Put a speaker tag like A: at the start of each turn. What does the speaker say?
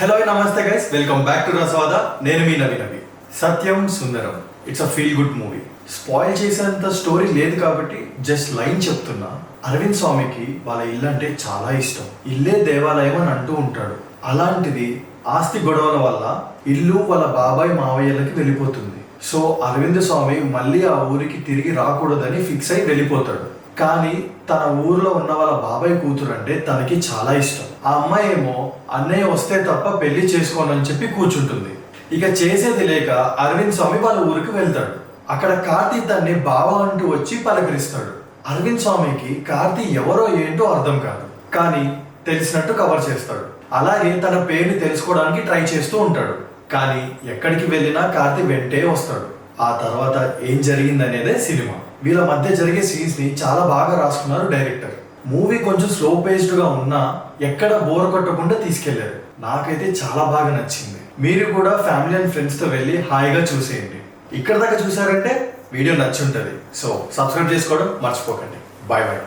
A: Hello నమస్తే guys, welcome back to Rasavada. నేను మీ Navi. Sathyam Sundaram, it's a feel good movie. Spoil చేసేంత స్టోరీ లేదు కాబట్టి జస్ట్ లైన్ చెప్తున్నా. అరవింద్ స్వామికి వాళ్ళ ఇల్లు అంటే చాలా ఇష్టం. ఇల్లే దేవాలయం అని అంటూ ఉంటాడు. అలాంటిది ఆస్తి గొడవల వల్ల ఇల్లు వాళ్ళ బాబాయ్ మావయ్యలకి వెళ్ళిపోతుంది. సో అరవింద్ స్వామి మళ్ళీ ఆ ఊరికి తిరిగి రాకూడదని ఫిక్స్ అయి వెళ్ళిపోతాడు. కానీ తన ఊర్లో ఉన్న వాళ్ళ బాబాయ్ కూతురు అంటే తనకి చాలా ఇష్టం. ఆ అమ్మాయి ఏమో అన్నయ్య వస్తే తప్ప పెళ్లి చేసుకోనని చెప్పి కూర్చుంటుంది. ఇక చేసేది లేక అరవింద్ స్వామి వాళ్ళ ఊరికి వెళ్తాడు. అక్కడ కార్తీ తన్ని బావ అంటూ వచ్చి పలకరిస్తాడు. అరవింద్ స్వామికి కార్తీ ఎవరో ఏంటో అర్థం కాదు, కానీ తెలిసినట్టు కవర్ చేస్తాడు. అలాగే తన పేరుని తెలుసుకోవడానికి ట్రై చేస్తూ ఉంటాడు. కానీ ఎక్కడికి వెళ్ళినా కార్తీ వెంటే వస్తాడు. ఆ తర్వాత ఏం జరిగిందనేదే సినిమా. వీళ్ళ మధ్య జరిగే సీన్స్ ని చాలా బాగా రాసుకున్నారు డైరెక్టర్. మూవీ కొంచెం స్లో పేస్డ్ గా ఉన్నా ఎక్కడ బోర్ కొట్టకుండా తీసుకెళ్లారు. నాకైతే చాలా బాగా నచ్చింది. మీరు కూడా ఫ్యామిలీ అండ్ ఫ్రెండ్స్ తో వెళ్ళి హాయిగా చూసేయండి. ఇక్కడ దాకా చూసారంటే వీడియో నచ్చి ఉంటుంది. సో సబ్స్క్రైబ్ చేసుకోవడం మర్చిపోకండి. Bye bye.